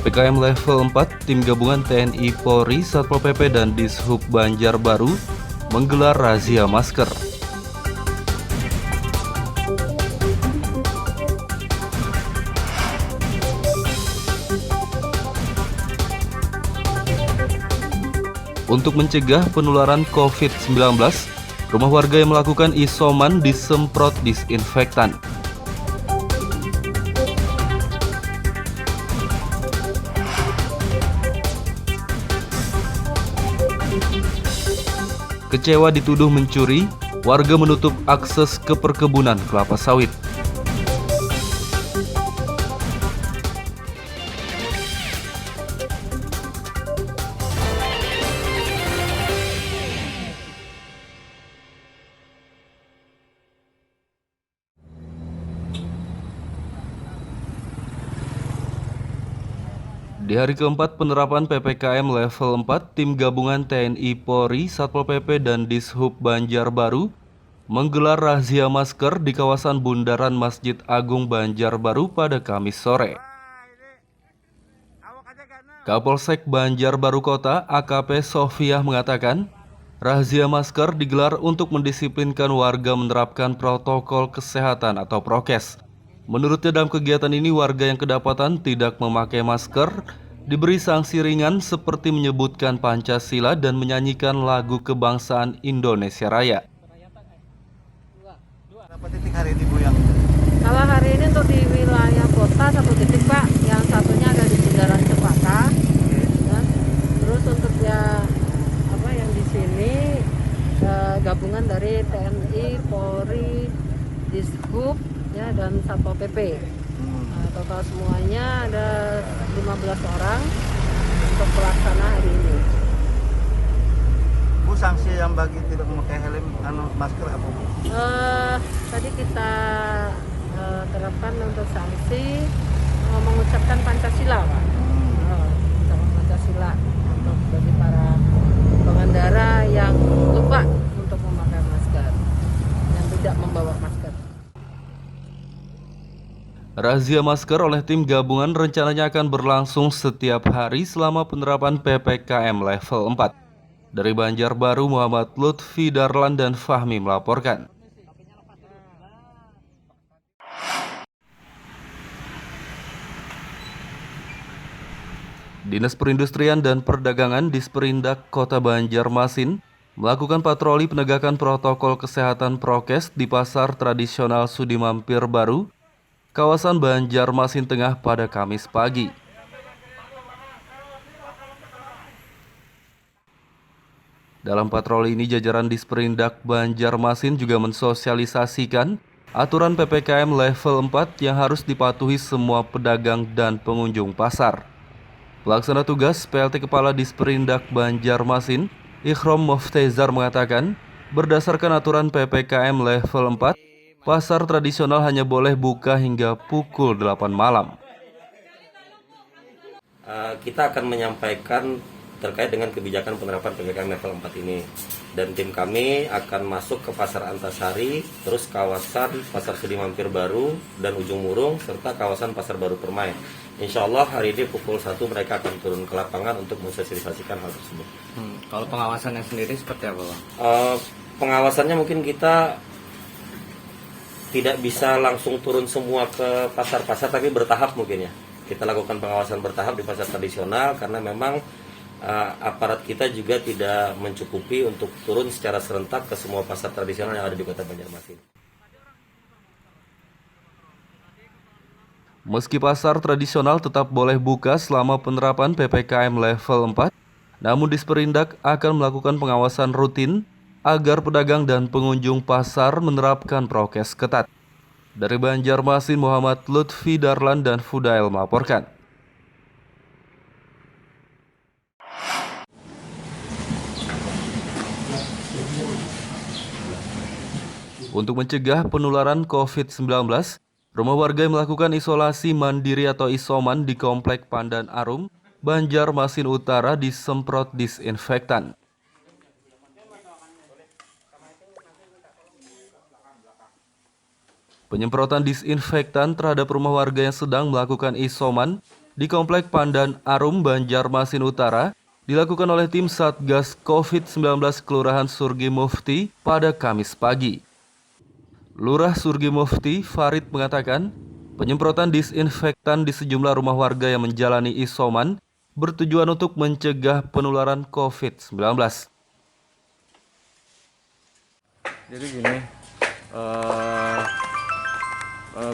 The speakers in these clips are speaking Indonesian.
PPKM level 4, tim gabungan TNI, Polri, Satpol PP, dan Dishub Banjarbaru menggelar razia masker. Untuk mencegah penularan COVID-19, rumah warga yang melakukan isoman disemprot disinfektan. Kecewa dituduh mencuri, warga menutup akses ke perkebunan kelapa sawit. Di hari keempat penerapan PPKM level 4, tim gabungan TNI, Polri, Satpol PP, dan Dishub Banjarbaru menggelar razia masker di kawasan Bundaran Masjid Agung Banjarbaru pada Kamis sore. Kapolsek Banjarbaru Kota AKP Sofiah mengatakan, razia masker digelar untuk mendisiplinkan warga menerapkan protokol kesehatan atau prokes. Menurutnya dalam kegiatan ini warga yang kedapatan tidak memakai masker diberi sanksi ringan seperti menyebutkan Pancasila dan menyanyikan lagu kebangsaan Indonesia Raya. Berapa titik hari ini Bu yang? Kalau hari ini untuk di wilayah kota 1 titik Pak, yang satunya ada di Bundaran Cepaka. Ya. Terus untuk yang di sini gabungan dari TNI, Polri, Dishub ya, dan Satpol PP. Total semuanya ada 15 orang untuk pelaksana hari ini. Bu, sanksi yang bagi tidak memakai helm masker apa Bu? Tadi kita terapkan untuk sanksi mengucapkan Pancasila Pak. Ucapan Pancasila untuk bagi para pengendara yang lupa untuk memakai masker, yang tidak membawa masker. Razia masker oleh tim gabungan rencananya akan berlangsung setiap hari selama penerapan PPKM level 4. Dari Banjarbaru, Muhammad Lutfi Darlan dan Fahmi melaporkan. Dinas Perindustrian dan Perdagangan Disperindak Kota Banjarmasin melakukan patroli penegakan protokol kesehatan prokes di Pasar Tradisional Sudimampir Baru, kawasan Banjarmasin Tengah pada Kamis pagi. Dalam patroli ini, jajaran Disperindak Banjarmasin juga mensosialisasikan aturan PPKM level 4 yang harus dipatuhi semua pedagang dan pengunjung pasar. Pelaksana tugas PLT Kepala Disperindak Banjarmasin, Ikhrom Moftezar mengatakan, berdasarkan aturan PPKM level 4, pasar tradisional hanya boleh buka hingga pukul 8 malam. Kita akan menyampaikan terkait dengan kebijakan penerapan PPKM level 4 ini. Dan tim kami akan masuk ke Pasar Antasari, terus kawasan Pasar Sudimampir Baru dan Ujung Murung, serta kawasan Pasar Baru Permai. Insya Allah hari ini pukul 1 mereka akan turun ke lapangan untuk mensosialisasikan hal tersebut. Kalau pengawasannya sendiri seperti apa Bang? Pengawasannya mungkin kita tidak bisa langsung turun semua ke pasar-pasar, tapi bertahap mungkin ya. Kita lakukan pengawasan bertahap di pasar tradisional karena memang aparat kita juga tidak mencukupi untuk turun secara serentak ke semua pasar tradisional yang ada di Kota Banjarmasin. Meski pasar tradisional tetap boleh buka selama penerapan PPKM level 4, namun Disperindak akan melakukan pengawasan rutin agar pedagang dan pengunjung pasar menerapkan prokes ketat. Dari Banjarmasin, Muhammad Lutfi Darlan dan Fudail melaporkan. Untuk mencegah penularan COVID-19, rumah warga yang melakukan isolasi mandiri atau isoman di Komplek Pandan Arum, Banjarmasin Utara disemprot disinfektan. Penyemprotan disinfektan terhadap rumah warga yang sedang melakukan isoman di Komplek Pandan Arum, Banjarmasin Utara dilakukan oleh tim Satgas COVID-19 Kelurahan Surgi Mufti pada Kamis pagi. Lurah Surgi Mufti, Farid, mengatakan penyemprotan disinfektan di sejumlah rumah warga yang menjalani isoman bertujuan untuk mencegah penularan COVID-19. Jadi gini,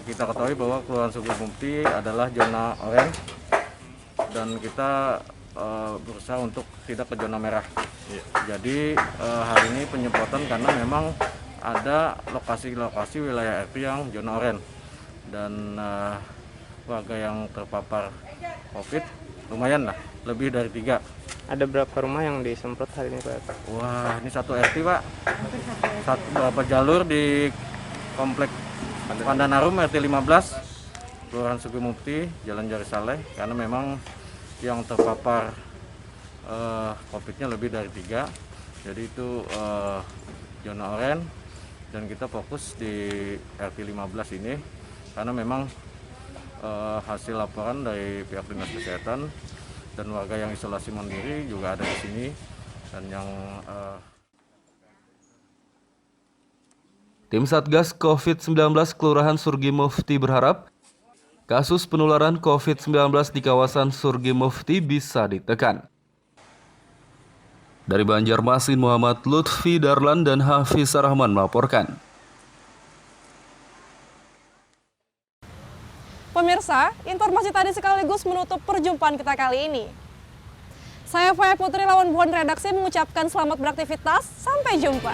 kita ketahui bahwa Kelurahan Surgi Mufti adalah zona oranye dan kita berusaha untuk tidak ke zona merah. Jadi hari ini penyemprotan karena memang ada lokasi-lokasi wilayah RT yang zona oranye dan warga yang terpapar COVID lumayan lah, lebih dari 3. Ada berapa rumah yang disemprot hari ini, Pak? Wah, ini satu RT, Pak. Beberapa jalur di Komplek Pandan Arum RT 15, Kelurahan Surgi Mufti, Jalan Jari Saleh, karena memang yang terpapar COVID-nya lebih dari 3. Jadi itu zona oranye dan kita fokus di RT 15 ini karena memang hasil laporan dari pihak Dinas Kesehatan dan warga yang isolasi mandiri juga ada di sini dan yang Tim Satgas COVID-19 Kelurahan Surgi Mufti berharap kasus penularan COVID-19 di kawasan Surgi Mufti bisa ditekan. Dari Banjarmasin, Muhammad Lutfi Darlan dan Hafiz Rahman melaporkan. Pemirsa, informasi tadi sekaligus menutup perjumpaan kita kali ini. Saya Faya Putri Lawan Buan Redaksi mengucapkan selamat beraktivitas. Sampai jumpa.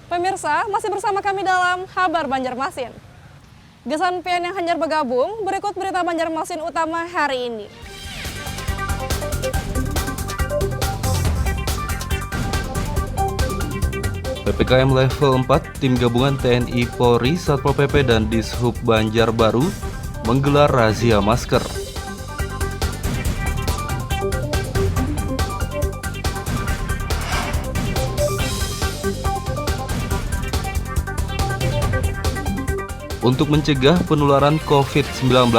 Pemirsa, masih bersama kami dalam Kabar Banjarmasin. Gesan pian yang hanyar bergabung, berikut berita Banjarmasin utama hari ini. PPKM level 4, tim gabungan TNI, Polri, Satpol PP, dan Dishub Banjarbaru menggelar razia masker. Untuk mencegah penularan COVID-19,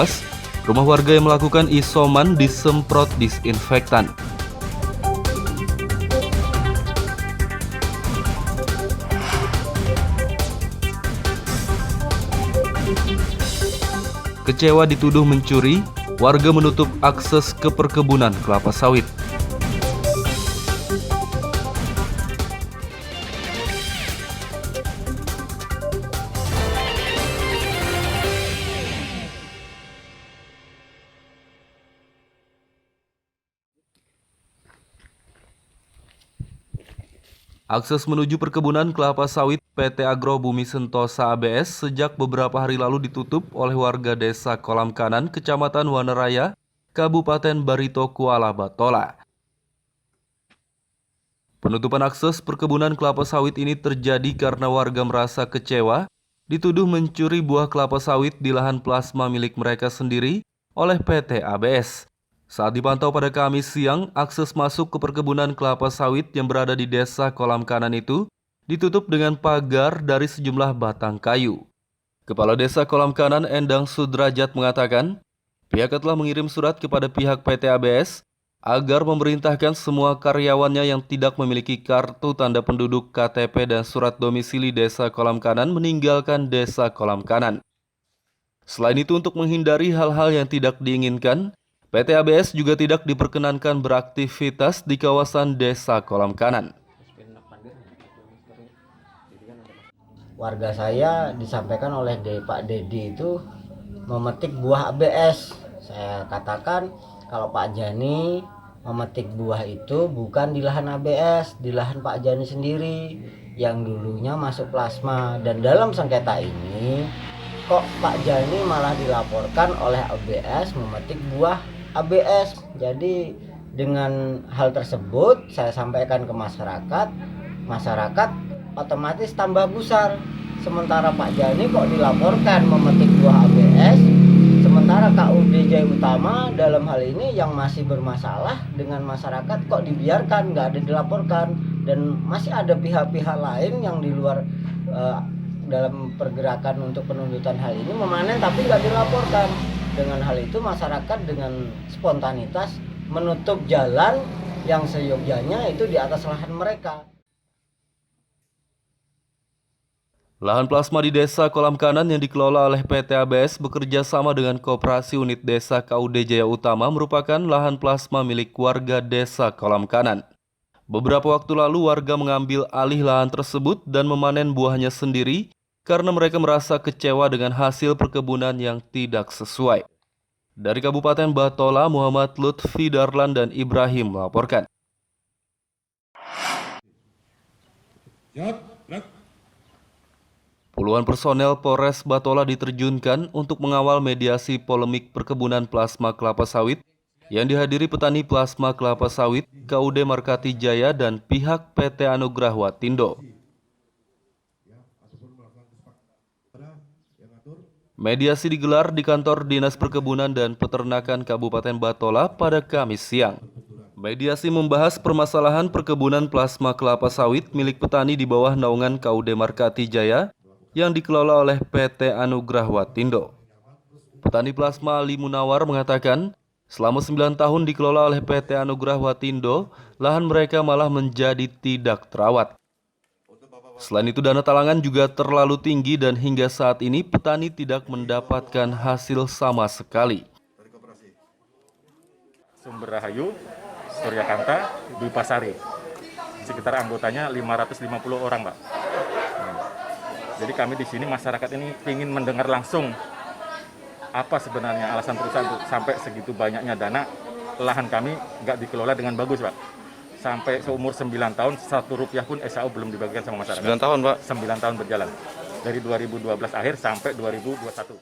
rumah warga yang melakukan isoman disemprot disinfektan. Kecewa dituduh mencuri, warga menutup akses ke perkebunan kelapa sawit. Akses menuju perkebunan kelapa sawit PT Agro Bumi Sentosa ABS sejak beberapa hari lalu ditutup oleh warga Desa Kolam Kanan, Kecamatan Waneraya, Kabupaten Barito Kuala Batola. Penutupan akses perkebunan kelapa sawit ini terjadi karena warga merasa kecewa, dituduh mencuri buah kelapa sawit di lahan plasma milik mereka sendiri oleh PT ABS. Saat dipantau pada Kamis siang, akses masuk ke perkebunan kelapa sawit yang berada di Desa Kolam Kanan itu ditutup dengan pagar dari sejumlah batang kayu. Kepala Desa Kolam Kanan Endang Sudrajat mengatakan, pihaknya telah mengirim surat kepada pihak PT ABS agar memerintahkan semua karyawannya yang tidak memiliki kartu tanda penduduk KTP dan surat domisili Desa Kolam Kanan meninggalkan Desa Kolam Kanan. Selain itu, untuk menghindari hal-hal yang tidak diinginkan, PT ABS juga tidak diperkenankan beraktivitas di kawasan Desa Kolam Kanan. Warga saya disampaikan oleh Pak Dedi itu memetik buah ABS. Saya katakan kalau Pak Jani memetik buah itu bukan di lahan ABS, di lahan Pak Jani sendiri yang dulunya masuk plasma. Dan dalam sengketa ini kok Pak Jani malah dilaporkan oleh ABS memetik buah ABS. Jadi dengan hal tersebut saya sampaikan ke masyarakat otomatis tambah gusar. Sementara Pak Jani kok dilaporkan memetik buah ABS, sementara KUD Jaya Utama dalam hal ini yang masih bermasalah dengan masyarakat kok dibiarkan, nggak ada dilaporkan. Dan masih ada pihak-pihak lain yang di luar dalam pergerakan untuk penuntutan hal ini memanen tapi nggak dilaporkan. Dengan hal itu masyarakat dengan spontanitas menutup jalan yang seyogyanya itu di atas lahan mereka. Lahan plasma di Desa Kolam Kanan yang dikelola oleh PT ABS bekerja sama dengan Koperasi Unit Desa KUD Jaya Utama merupakan lahan plasma milik warga Desa Kolam Kanan. Beberapa waktu lalu warga mengambil alih lahan tersebut dan memanen buahnya sendiri karena mereka merasa kecewa dengan hasil perkebunan yang tidak sesuai. Dari Kabupaten Batola, Muhammad Lutfi Darlan dan Ibrahim melaporkan. Puluhan personel Polres Batola diterjunkan untuk mengawal mediasi polemik perkebunan plasma kelapa sawit yang dihadiri petani plasma kelapa sawit, KUD Markati Jaya dan pihak PT Anugrah Watindo. Mediasi digelar di kantor Dinas Perkebunan dan Peternakan Kabupaten Batola pada Kamis siang. Mediasi membahas permasalahan perkebunan plasma kelapa sawit milik petani di bawah naungan KUD Markati Jaya yang dikelola oleh PT Anugrah Watindo. Petani plasma Ali Munawar mengatakan, selama 9 tahun dikelola oleh PT Anugrah Watindo, lahan mereka malah menjadi tidak terawat. Selain itu, dana talangan juga terlalu tinggi dan hingga saat ini petani tidak mendapatkan hasil sama sekali. Sumber Rahayu, Suryakanta, Dwi Pasari. Sekitar anggotanya 550 orang, Pak. Jadi kami di sini masyarakat ini ingin mendengar langsung apa sebenarnya alasan perusahaan untuk sampai segitu banyaknya dana lahan kami nggak dikelola dengan bagus, Pak. Sampai seumur 9 tahun, 1 rupiah pun SAU belum dibagikan sama masyarakat. 9 tahun, Pak? 9 tahun berjalan. Dari 2012 akhir sampai 2021.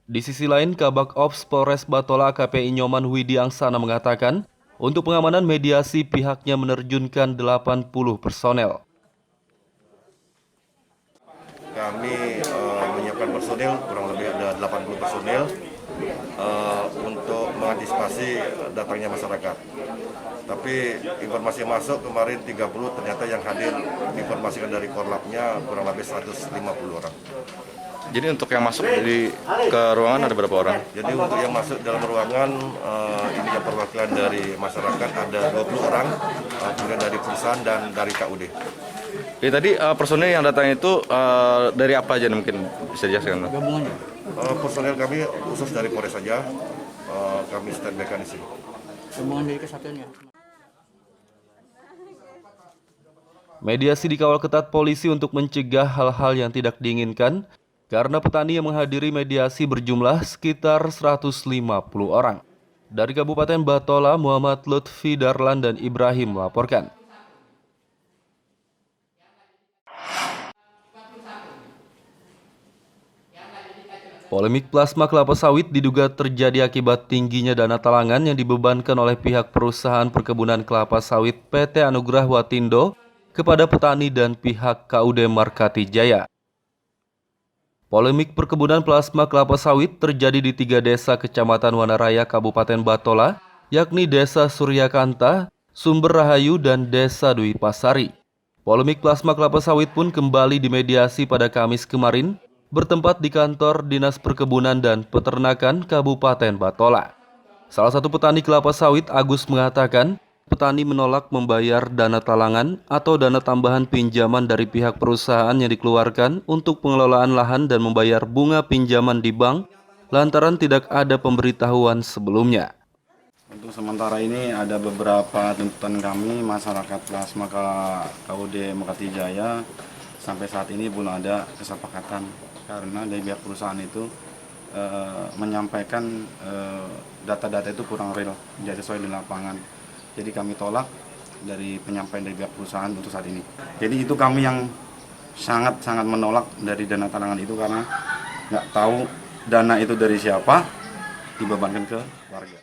Di sisi lain, Kabak Ops Polres Batola KPI Nyoman Widi Angsana mengatakan, untuk pengamanan mediasi pihaknya menerjunkan 80 personel. Kami menyiapkan personil, kurang lebih ada 80 personil untuk mengantisipasi datangnya masyarakat. Tapi informasi masuk kemarin 30, ternyata yang hadir diinformasikan dari Korlapnya kurang lebih 150 orang. Jadi untuk yang masuk ke ruangan ada berapa orang? Jadi untuk yang masuk dalam ruangan, ini yang perwakilan dari masyarakat ada 20 orang, kemudian dari perusahaan dan dari KUD. Jadi tadi personil yang datang itu dari apa aja mungkin bisa dijelaskan? Gabungannya? Personil kami khusus dari Polres saja, kami standby di sini. Gabungan dari kesatuannya? Mediasi dikawal ketat polisi untuk mencegah hal-hal yang tidak diinginkan karena petani yang menghadiri mediasi berjumlah sekitar 150 orang. Dari Kabupaten Batola, Muhammad Lutfi Darlan dan Ibrahim melaporkan. Polemik plasma kelapa sawit diduga terjadi akibat tingginya dana talangan yang dibebankan oleh pihak perusahaan perkebunan kelapa sawit PT Anugrah Watindo kepada petani dan pihak KUD Markati Jaya. Polemik perkebunan plasma kelapa sawit terjadi di 3 desa Kecamatan Wanaraya, Kabupaten Batola, yakni Desa Suryakanta, Sumber Rahayu, dan Desa Dwi Pasari. Polemik plasma kelapa sawit pun kembali dimediasi pada Kamis kemarin, bertempat di kantor Dinas Perkebunan dan Peternakan Kabupaten Batola. Salah satu petani kelapa sawit, Agus, mengatakan petani menolak membayar dana talangan atau dana tambahan pinjaman dari pihak perusahaan yang dikeluarkan untuk pengelolaan lahan dan membayar bunga pinjaman di bank lantaran tidak ada pemberitahuan sebelumnya. Untuk sementara ini ada beberapa tuntutan kami masyarakat plasma KUD Makati Jaya. Sampai saat ini belum ada kesepakatan karena dari pihak perusahaan itu menyampaikan data-data itu kurang real, tidak sesuai di lapangan. Jadi kami tolak dari penyampaian dari pihak perusahaan untuk saat ini. Jadi itu kami yang sangat menolak dari dana talangan itu karena nggak tahu dana itu dari siapa dibebankan ke warga.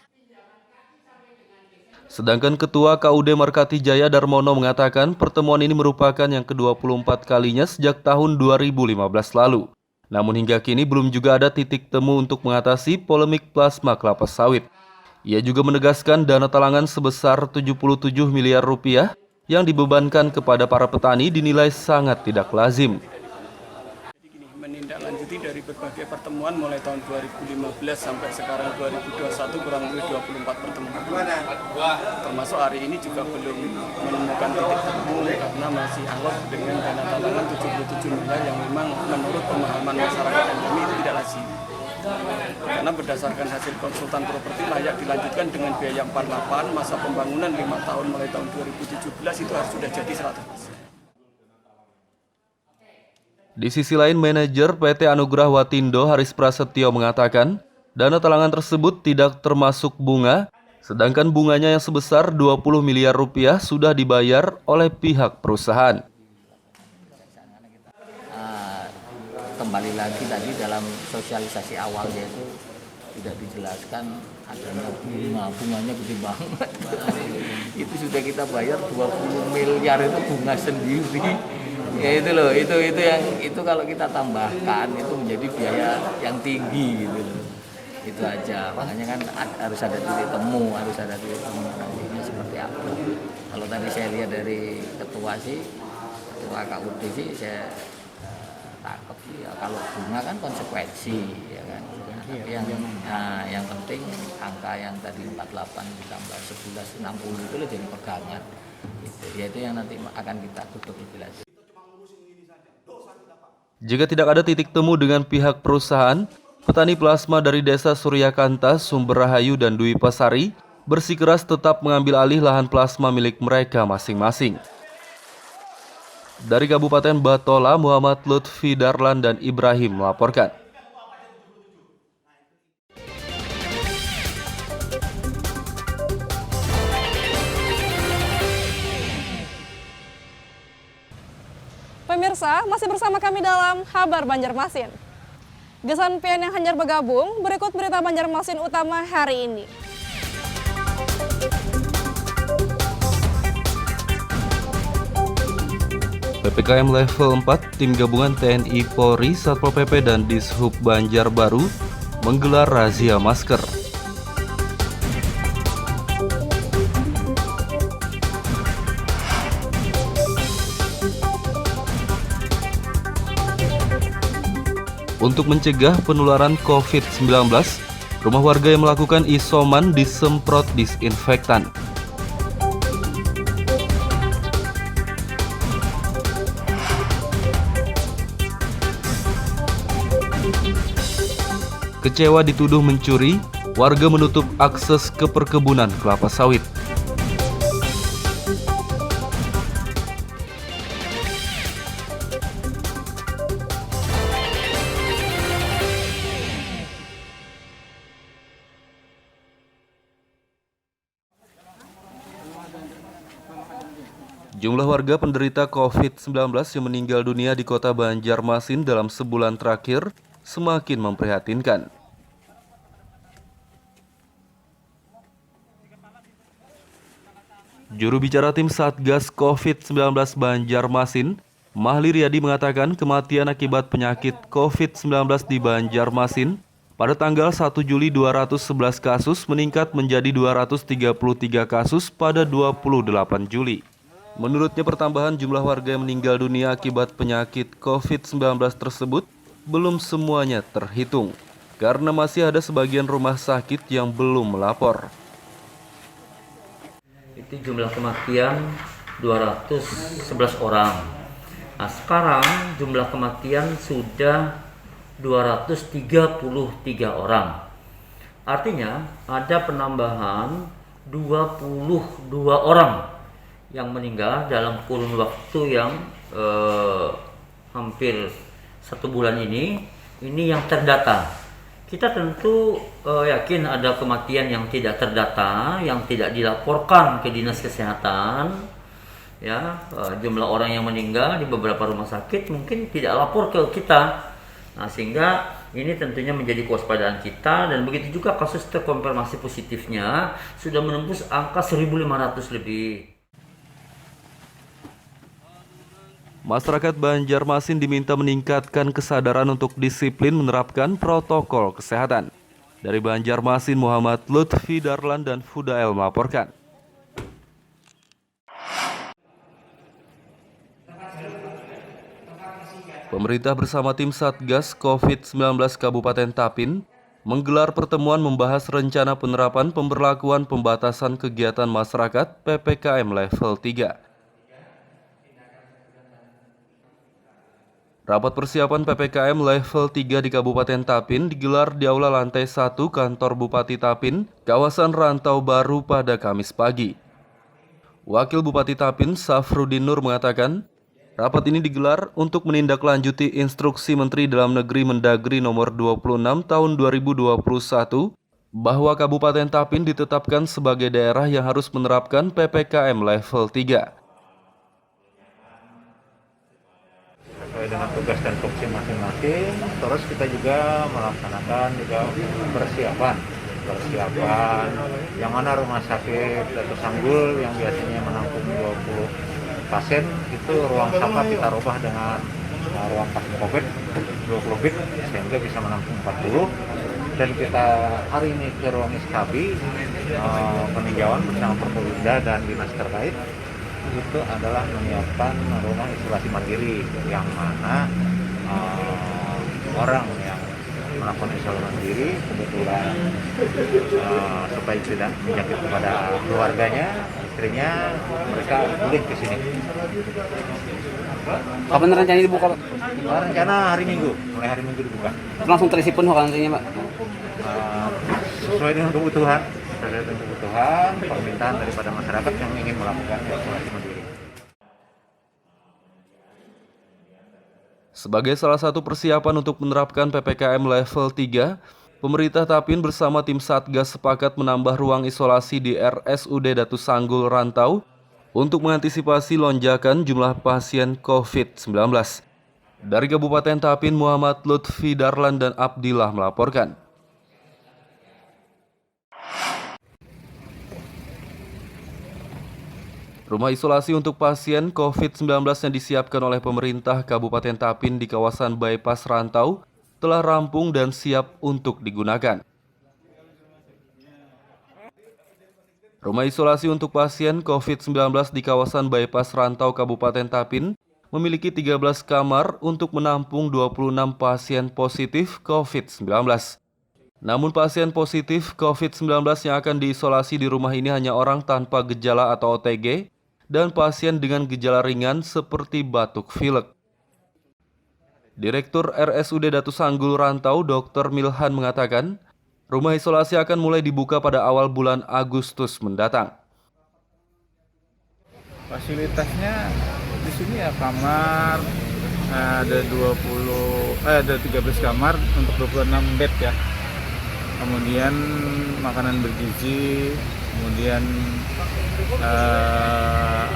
Sedangkan Ketua KUD Markati Jaya Darmono mengatakan pertemuan ini merupakan yang ke-24 kalinya sejak tahun 2015 lalu. Namun hingga kini belum juga ada titik temu untuk mengatasi polemik plasma kelapa sawit. Ia juga menegaskan dana talangan sebesar 77 miliar rupiah yang dibebankan kepada para petani dinilai sangat tidak lazim. Menindaklanjuti dari berbagai pertemuan mulai tahun 2015 sampai sekarang 2021 kurang lebih 24 pertemuan. Termasuk hari ini juga belum menemukan titik temu karena masih alot dengan dana talangan 77 miliar yang memang menurut pemahaman masyarakat dan kami itu tidak lazim. Karena berdasarkan hasil konsultan properti layak dilanjutkan dengan biaya 48, masa pembangunan 5 tahun mulai tahun 2017 itu harus sudah jadi 100%. Di sisi lain, manajer PT Anugrah Watindo Haris Prasetyo mengatakan dana talangan tersebut tidak termasuk bunga, sedangkan bunganya yang sebesar 20 miliar rupiah sudah dibayar oleh pihak perusahaan. Kembali lagi tadi dalam sosialisasi awalnya itu tidak dijelaskan adanya bunganya gede banget. Itu sudah kita bayar 20 miliar itu bunga sendiri. Ya itu loh, itu kalau kita tambahkan itu menjadi biaya yang tinggi gitu loh. Itu aja, makanya kan harus ada titik temu nantinya seperti apa. Kalau tadi saya lihat dari ketua KUD sih saya tangkap sih ya, kalau bunga kan konsekuensi ya kan. Tapi yang penting angka yang tadi 48 ditambah 11 60 itu loh jadi pegangan. Ya itu yang nanti akan kita tutup lebih lanjut. Jika tidak ada titik temu dengan pihak perusahaan, petani plasma dari Desa Suryakanta, Sumber Rahayu, dan Dwi Pasari bersikeras tetap mengambil alih lahan plasma milik mereka masing-masing. Dari Kabupaten Batola, Muhammad Lutfi Darlan dan Ibrahim melaporkan. Pemirsa, masih bersama kami dalam Kabar Banjarmasin. Gesan pian yang hanyar bergabung, berikut berita Banjarmasin utama hari ini. PPKM level 4, tim gabungan TNI, Polri, Satpol PP, dan Dishub Banjarbaru menggelar razia masker. Untuk mencegah penularan COVID-19, rumah warga yang melakukan isoman disemprot disinfektan. Kecewa dituduh mencuri, warga menutup akses ke perkebunan kelapa sawit. Jumlah warga penderita COVID-19 yang meninggal dunia di kota Banjarmasin dalam sebulan terakhir semakin memprihatinkan. Juru bicara tim Satgas COVID-19 Banjarmasin, Mahli Riyadi mengatakan kematian akibat penyakit COVID-19 di Banjarmasin pada tanggal 1 Juli 211 kasus meningkat menjadi 233 kasus pada 28 Juli. Menurutnya pertambahan jumlah warga yang meninggal dunia akibat penyakit COVID-19 tersebut belum semuanya terhitung, karena masih ada sebagian rumah sakit yang belum melapor. Itu jumlah kematian 211 orang. Nah, sekarang jumlah kematian sudah 233 orang. Artinya ada penambahan 22 orang yang meninggal dalam kurun waktu yang hampir 1 bulan ini yang terdata. Kita tentu yakin ada kematian yang tidak terdata, yang tidak dilaporkan ke Dinas Kesehatan. Ya, jumlah orang yang meninggal di beberapa rumah sakit mungkin tidak lapor ke kita. Nah, sehingga ini tentunya menjadi kewaspadaan kita, dan begitu juga kasus terkonfirmasi positifnya sudah menembus angka 1.500 lebih. Masyarakat Banjarmasin diminta meningkatkan kesadaran untuk disiplin menerapkan protokol kesehatan. Dari Banjarmasin, Muhammad Lutfi Darlan dan Fudael melaporkan. Pemerintah bersama tim Satgas COVID-19 Kabupaten Tapin menggelar pertemuan membahas rencana penerapan pemberlakuan pembatasan kegiatan masyarakat PPKM level 3. Rapat persiapan PPKM level 3 di Kabupaten Tapin digelar di Aula Lantai 1 Kantor Bupati Tapin, kawasan Rantau Baru pada Kamis pagi. Wakil Bupati Tapin, Safrudin Nur mengatakan, rapat ini digelar untuk menindaklanjuti instruksi Menteri Dalam Negeri Mendagri nomor 26 tahun 2021 bahwa Kabupaten Tapin ditetapkan sebagai daerah yang harus menerapkan PPKM level 3. Sesuai dengan tugas dan fungsi masing-masing, terus kita juga melaksanakan juga persiapan yang mana rumah sakit Datu Sanggul yang biasanya menampung 20 pasien itu ruang sampah kita rubah dengan ruang pasien COVID 20 bed sehingga bisa menampung 40, dan kita hari ini ke ruang SKB peninjauan bersama Perpolda dan dinas terkait itu adalah menyiapkan rumah isolasi mandiri yang mana orang yang melakukan isolasi mandiri kebetulan supaya tidak menjangkit kepada keluarganya, istrinya, mereka boleh ke sini. Kapan rencana dibuka, Pak? Rencana hari Minggu, mulai hari Minggu dibuka. Langsung terisi penuh karantinanya, Pak? Sesuai dengan kebutuhan permintaan daripada masyarakat yang ingin melakukan isolasi mandiri. Sebagai salah satu persiapan untuk menerapkan PPKM level 3, pemerintah Tapin bersama tim Satgas sepakat menambah ruang isolasi di RSUD Datu Sanggul Rantau untuk mengantisipasi lonjakan jumlah pasien COVID-19. Dari Kabupaten Tapin, Muhammad Lutfi Darlan dan Abdillah melaporkan. Rumah isolasi untuk pasien COVID-19 yang disiapkan oleh pemerintah Kabupaten Tapin di kawasan Bypass Rantau telah rampung dan siap untuk digunakan. Rumah isolasi untuk pasien COVID-19 di kawasan Bypass Rantau Kabupaten Tapin memiliki 13 kamar untuk menampung 26 pasien positif COVID-19. Namun pasien positif COVID-19 yang akan diisolasi di rumah ini hanya orang tanpa gejala atau OTG dan pasien dengan gejala ringan seperti batuk pilek. Direktur RSUD Datu Sanggul Rantau, Dr. Milhan mengatakan, rumah isolasi akan mulai dibuka pada awal bulan Agustus mendatang. Fasilitasnya di sini ya kamar ada 13 kamar untuk 26 bed ya. Kemudian makanan bergizi, kemudian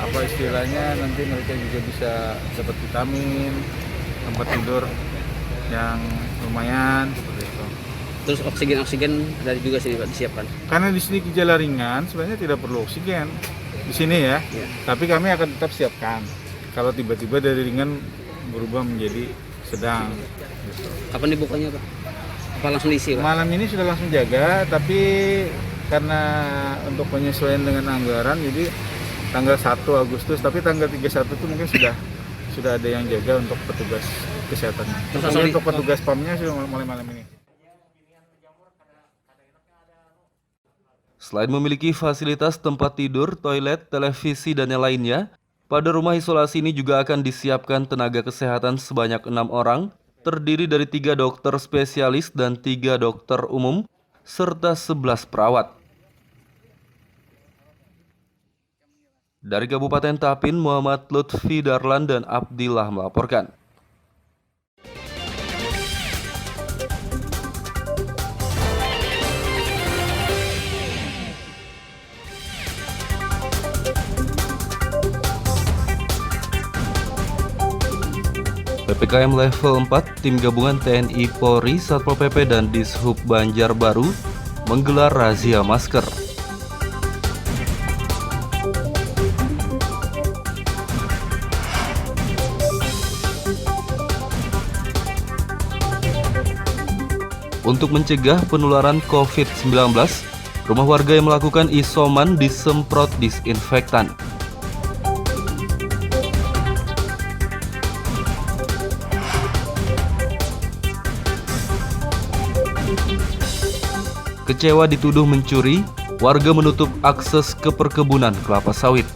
apa istilahnya nanti mereka juga bisa dapat vitamin, tempat tidur yang lumayan seperti itu. Terus oksigen dari juga sini Pak disiapkan. Karena di sini gejala ringan sebenarnya tidak perlu oksigen di sini ya. Tapi kami akan tetap siapkan kalau tiba-tiba dari ringan berubah menjadi sedang. Gitu. Kapan dibukanya Pak? Apa langsung diisi Pak? Malam ini sudah langsung jaga, tapi karena untuk penyesuaian dengan anggaran jadi tanggal 1 Agustus, tapi tanggal 31 itu mungkin sudah ada yang jaga untuk petugas kesehatannya. Mungkin untuk petugas PAM-nya sudah mulai malam ini. Selain memiliki fasilitas tempat tidur, toilet, televisi, dan yang lainnya, pada rumah isolasi ini juga akan disiapkan tenaga kesehatan sebanyak 6 orang terdiri dari 3 dokter spesialis dan 3 dokter umum, serta 11 perawat. Dari Kabupaten Tapin, Muhammad Lutfi Darlan dan Abdillah melaporkan. PPKM level 4, tim gabungan TNI, Polri, Satpol PP, dan Dishub Banjarbaru menggelar razia masker. Untuk mencegah penularan COVID-19, rumah warga yang melakukan isoman disemprot disinfektan. Kecewa dituduh mencuri, warga menutup akses ke perkebunan kelapa sawit.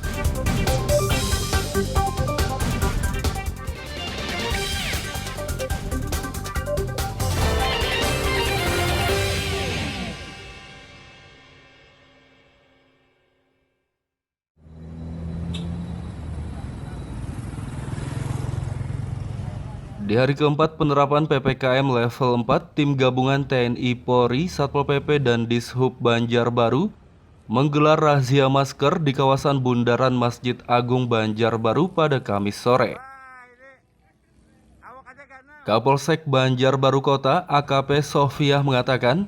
Di hari keempat penerapan PPKM level 4, tim gabungan TNI, Polri, Satpol PP, dan Dishub Banjarbaru menggelar razia masker di kawasan Bundaran Masjid Agung Banjarbaru pada Kamis sore. Kapolsek Banjarbaru Kota, AKP Sofiah mengatakan,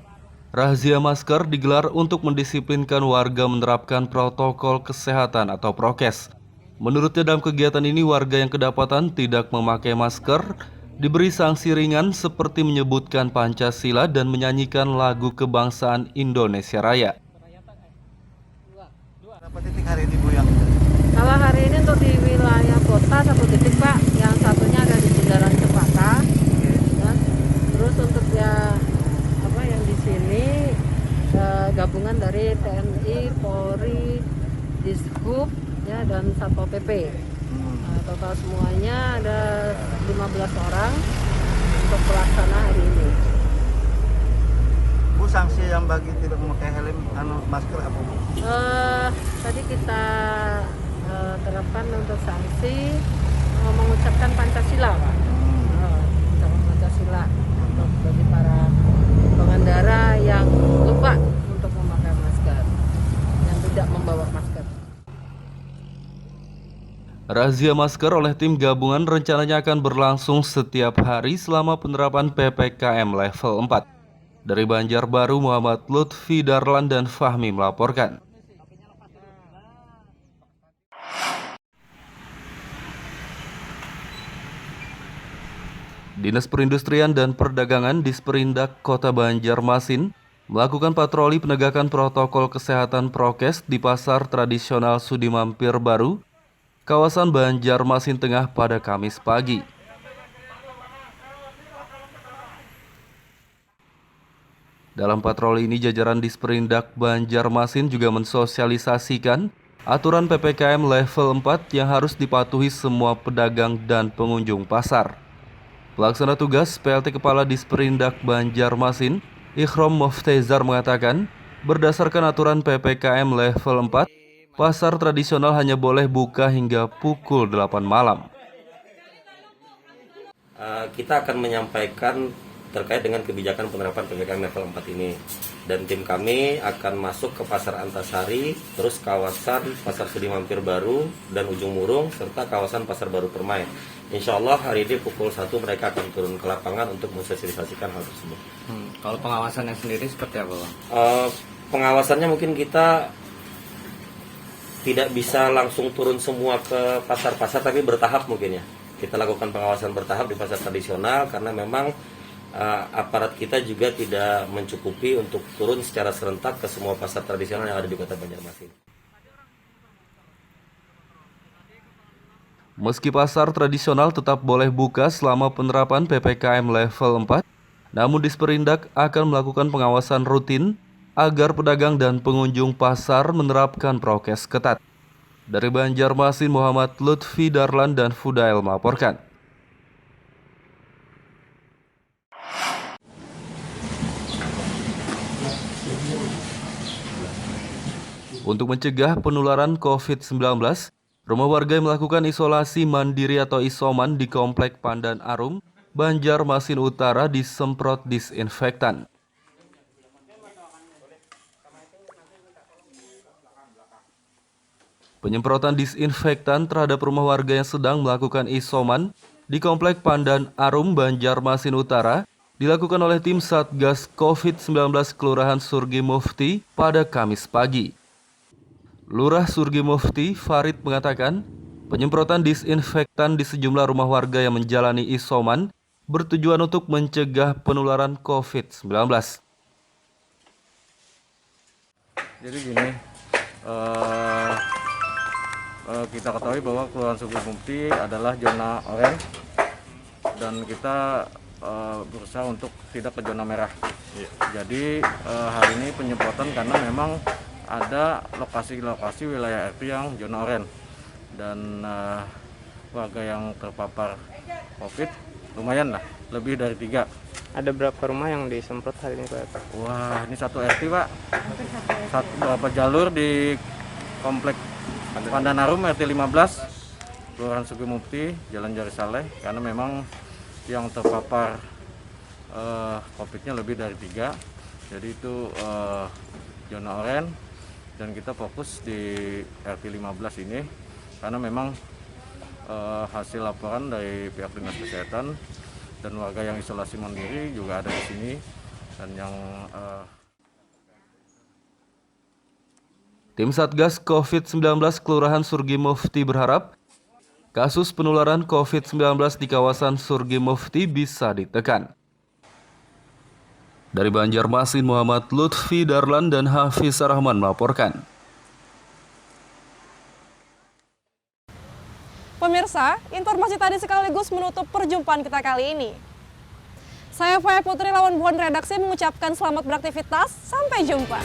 razia masker digelar untuk mendisiplinkan warga menerapkan protokol kesehatan atau prokes. Menurutnya dalam kegiatan ini warga yang kedapatan tidak memakai masker diberi sanksi ringan seperti menyebutkan Pancasila dan menyanyikan lagu kebangsaan Indonesia Raya. Berapa titik hari ini Bu yang? Kalau hari ini untuk di wilayah kota 1 titik Pak, yang satunya ada di Bundaran Cepaka. Ya. Terus untuk yang di sini gabungan dari TNI, Polri, Dishub, ya, dan Satpol PP. Total semuanya ada 15 orang untuk pelaksana hari ini. Bu, sanksi yang bagi tidak memakai helm masker apa Bu? Tadi kita terapkan untuk sanksi mengucapkan Pancasila Pak. Mengucapkan Pancasila untuk bagi para pengendara yang lupa untuk memakai masker, yang tidak membawa masker. Razia masker oleh tim gabungan rencananya akan berlangsung setiap hari selama penerapan PPKM level 4. Dari Banjarbaru, Muhammad Lutfi Darlan dan Fahmi melaporkan. Dinas Perindustrian dan Perdagangan Disperindak Kota Banjarmasin melakukan patroli penegakan protokol kesehatan prokes di Pasar Tradisional Sudimampir Baru, kawasan Banjarmasin Tengah pada Kamis pagi. Dalam patroli ini, jajaran Disperindak Banjarmasin juga mensosialisasikan aturan PPKM level 4 yang harus dipatuhi semua pedagang dan pengunjung pasar. Pelaksana tugas PLT Kepala Disperindak Banjarmasin, Ikhrom Moftezar mengatakan, berdasarkan aturan PPKM level 4, pasar tradisional hanya boleh buka hingga pukul 8 malam. Kita akan menyampaikan terkait dengan kebijakan penerapan PPKM level 4 ini. Dan tim kami akan masuk ke Pasar Antasari, terus kawasan Pasar Sudimampir Baru dan Ujung Murung, serta kawasan Pasar Baru Permai. Insya Allah hari ini pukul 1 mereka akan turun ke lapangan untuk mensosialisasikan hal tersebut. Kalau pengawasannya sendiri seperti apa Bang? Pengawasannya mungkin kita tidak bisa langsung turun semua ke pasar-pasar, tapi bertahap mungkin ya. Kita lakukan pengawasan bertahap di pasar tradisional karena memang aparat kita juga tidak mencukupi untuk turun secara serentak ke semua pasar tradisional yang ada di Kota Banjarmasin. Meski pasar tradisional tetap boleh buka selama penerapan PPKM level 4, namun Disperindak akan melakukan pengawasan rutin agar pedagang dan pengunjung pasar menerapkan prokes ketat. Dari Banjarmasin, Muhammad Lutfi Darlan dan Fudail melaporkan. Untuk mencegah penularan COVID-19, rumah warga yang melakukan isolasi mandiri atau isoman di Komplek Pandan Arum, Banjarmasin Utara disemprot disinfektan. Penyemprotan disinfektan terhadap rumah warga yang sedang melakukan isoman di Komplek Pandan Arum, Banjarmasin Utara dilakukan oleh tim Satgas COVID-19 Kelurahan Surgi Mufti pada Kamis pagi. Lurah Surgi Mufti, Farid, mengatakan penyemprotan disinfektan di sejumlah rumah warga yang menjalani isoman bertujuan untuk mencegah penularan COVID-19. Jadi gini, kita ketahui bahwa Kelurahan Surgi Mufti adalah zona oranye dan kita berusaha untuk tidak ke zona merah. Jadi hari ini penyemprotan karena memang ada lokasi-lokasi wilayah RT yang zona oranye dan warga yang terpapar COVID lumayan lah, lebih dari 3. Ada berapa rumah yang disemprot hari ini Pak? Wah, ini satu RT Pak, beberapa jalur di Komplek Pandan Arum RT 15, Kelurahan Surgi Mufti, Jalan Jari Saleh, karena memang yang terpapar COVID-nya lebih dari 3, jadi itu zona oranye. Dan kita fokus di RT 15 ini karena memang hasil laporan dari pihak Dinas Kesehatan dan warga yang isolasi mandiri juga ada di sini dan yang Tim Satgas COVID-19 Kelurahan Surgi Mufti berharap kasus penularan COVID-19 di kawasan Surgi Mufti bisa ditekan. Dari Banjarmasin, Muhammad Lutfi Darlan dan Hafiz Rahman melaporkan. Pemirsa, informasi tadi sekaligus menutup perjumpaan kita kali ini. Saya Faya Putri, lawan buan redaksi mengucapkan selamat beraktivitas. Sampai jumpa.